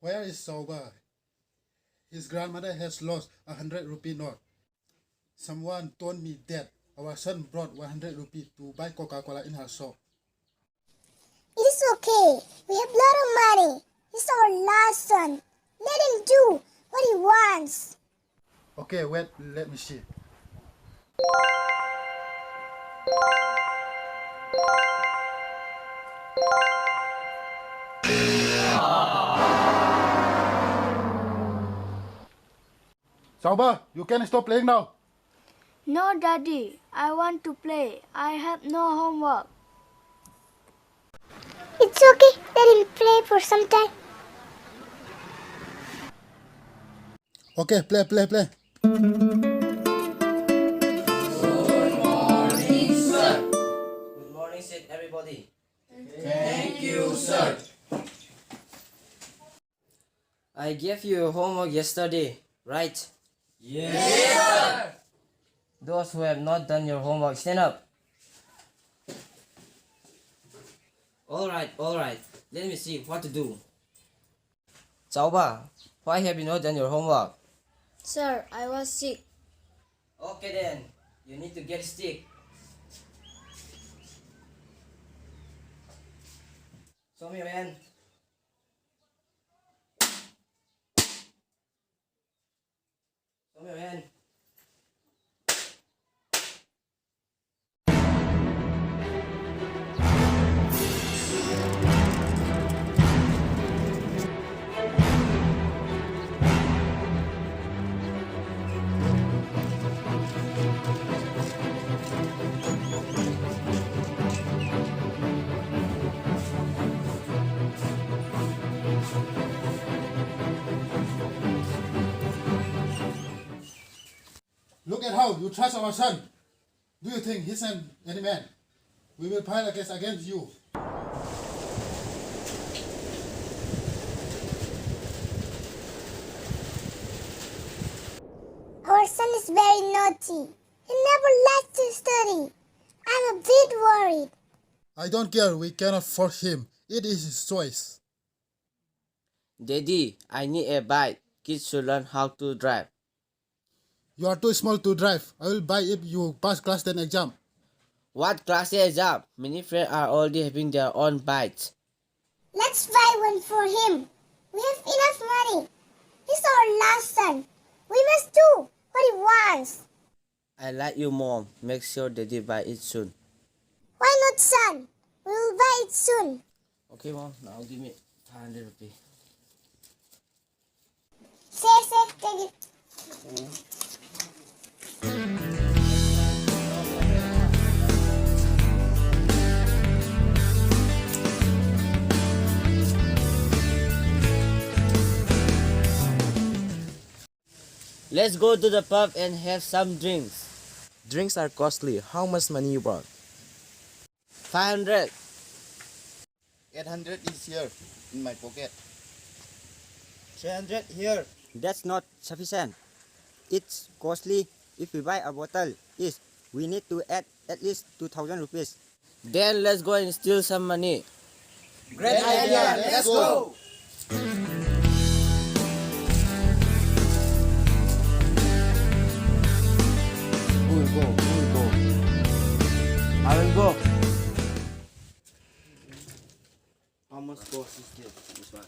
Where is Chaoba? His grandmother has lost 100 rupee note. Someone told me that our son brought 100 rupee to buy Coca-Cola in her shop. It is okay. We have lot of money. He's our last son. Let him do what he wants. Okay, wait, let me see. Chaoba, you can stop playing now. No, Daddy. I want to play. I have no homework. It's okay. Let him play for some time. Okay, play. Good morning, said everybody. Thank you, sir. I gave you homework yesterday, right? Yes, sir. Those who have not done your homework, stand up. Alright. Let me see what to do. Chaoba, why have you not done your homework? Sir, I was sick. Okay then, you need to get a stick. Show me your hand. Show me your hand. Look at how you trust our son. Do you think he's an any man? We will file a case against you. Our son is very naughty. He never likes to study. I'm a bit worried. I don't care, we cannot force him. It is his choice. Daddy, I need a bike. Kids should learn how to drive. You are too small to drive. I will buy if you pass class 10 exam. What class is up? Many friends are already having their own bikes. Let's buy one for him. We have enough money. He's our last son. We must do what he wants. I like you, Mom. Make sure Daddy buy it soon. Why not, son? We will buy it soon. Okay, Mom. Now give me 500 rupees. Take it. Let's go to the pub and have some drinks. Drinks are costly. How much money you brought? 500. 800 is here in my pocket. 300 here. That's not sufficient. It's costly. If we buy a bottle, we need to add at least 2,000 rupees. Then let's go and steal some money. Great idea. Let's go. Who will go? I will go. How much cost is this? This one.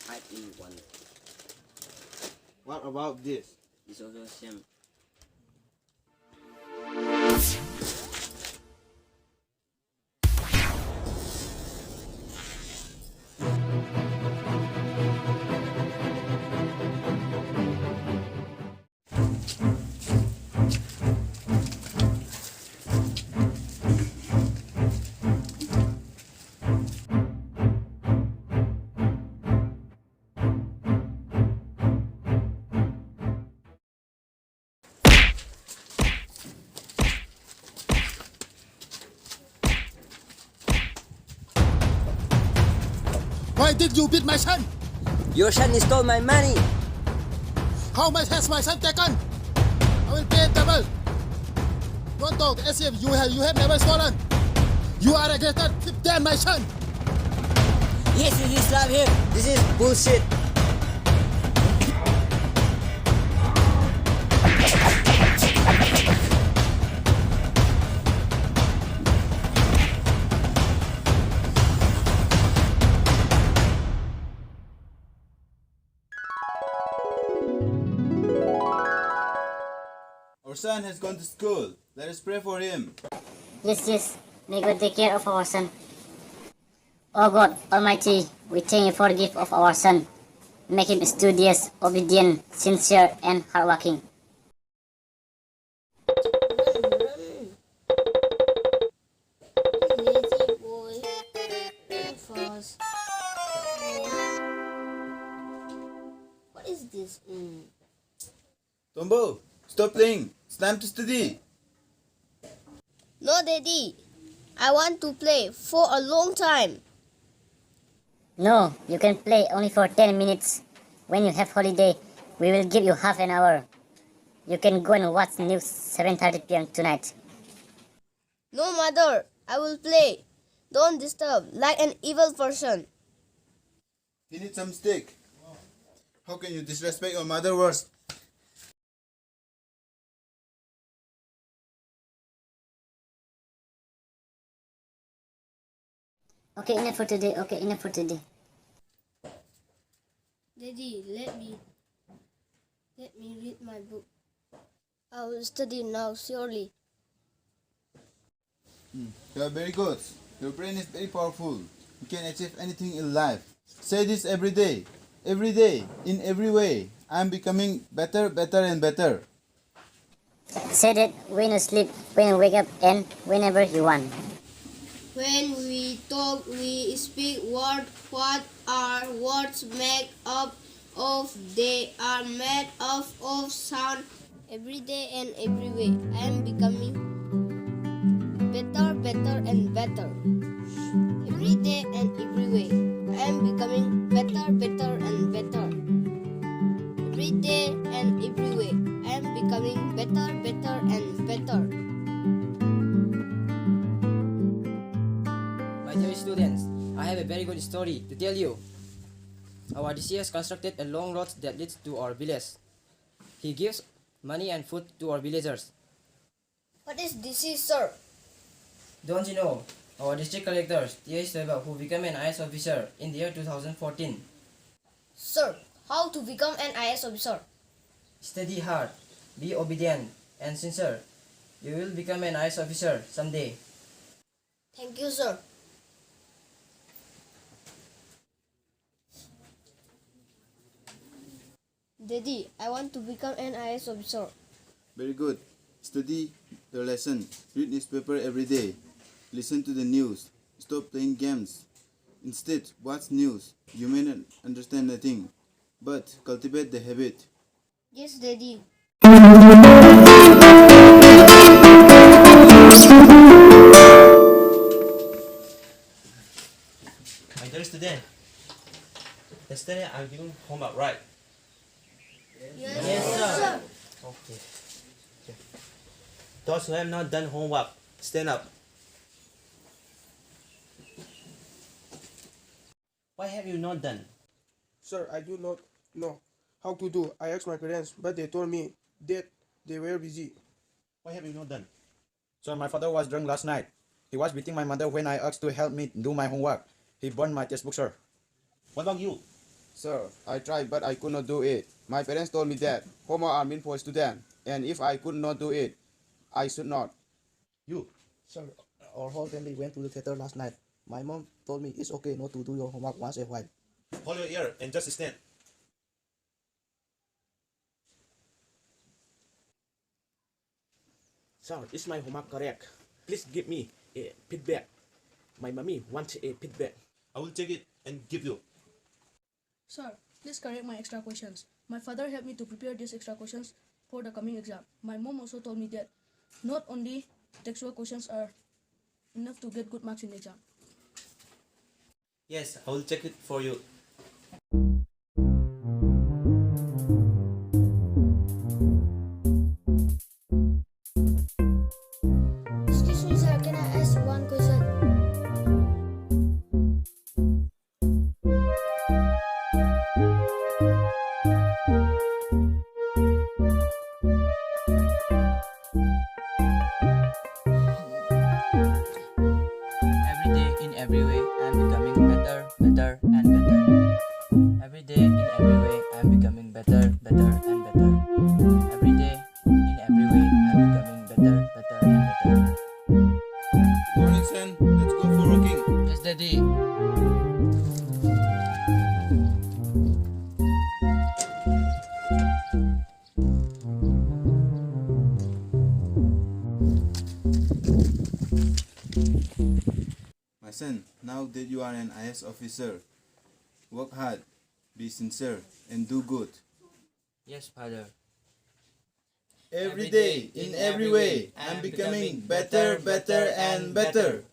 I in one. What about this? This also same. Why did you beat my son? Your son stole my money. How much has my son taken? I will pay double. Don't talk as if you have never stolen. You are a greater thief than my son. Yes, you just love him. This is bullshit. Our son has gone to school. Let us pray for him. Yes. May God take care of our son. Oh God Almighty, we thank you for the gift of our son. Make him studious, obedient, sincere, and hardworking. Lazy boy. Run fast. What is this? Tombo, stop playing. It's time to study. No, Daddy. I want to play for a long time. No, you can play only for 10 minutes. When you have holiday, we will give you half an hour. You can go and watch news 7:30 p.m. tonight. No, Mother. I will play. Don't disturb like an evil person. He needs some steak. How can you disrespect your mother worse? Okay, enough for today. Daddy, let me read my book. I will study now, surely. You are very good. Your brain is very powerful. You can achieve anything in life. Say this every day. Every day, in every way. I am becoming better, and better. Say that when you sleep, when you wake up, and whenever you want. When we talk, we speak words. What are words made up of? They are made up of sound. Every day and every way, I am becoming better, and better. Every day and every way, I am becoming better, and better. Every day and every way, I am becoming better, and better. My dear students, I have a very good story to tell you. Our DCS constructed a long road that leads to our village. He gives money and food to our villagers. What is this, sir? Don't you know? Our district collector, Chaoba, who became an IS officer in the year 2014. Sir, how to become an IS officer? Study hard, be obedient and sincere. You will become an IS officer someday. Thank you, sir. Daddy, I want to become an IS officer. Very good. Study the lesson. Read newspaper every day. Listen to the news. Stop playing games. Instead, watch news. You may not understand nothing, but cultivate the habit. Yes, Daddy. My dear student, yesterday I'm giving homework, right? Yes, sir. Okay. Those who have not done homework, stand up. Why have you not done? Sir, I do not know how to do. I asked my parents, but they told me that they were busy. Why have you not done? So my father was drunk last night. He was beating my mother when I asked to help me do my homework. He burned my textbook, sir. What about you? Sir, I tried but I could not do it. My parents told me that homework are meant for students, and if I could not do it, I should not. You? Sir, our whole family went to the theater last night. My mom told me it's okay not to do your homework once a while. Hold your ear and just stand. Sir, is my homework correct? Please give me a feedback. My mommy wants a feedback. I will take it and give you. Sir, please correct my extra questions. My father helped me to prepare these extra questions for the coming exam. My mom also told me that not only textual questions are enough to get good marks in the exam. Yes, I will check it for you. Excuse me, sir. Can I ask one question? every way, I'm becoming better, better, and better. Every day, in every way, I'm becoming better, better, and better. Every day, in every way, I'm becoming better, better, and better. Morning, son. Let's go for walking. Yes, Daddy. My son, now that you are an IS officer, work hard, be sincere, and do good. Yes, Father. Every day, in every way, I'm becoming better, better, and better.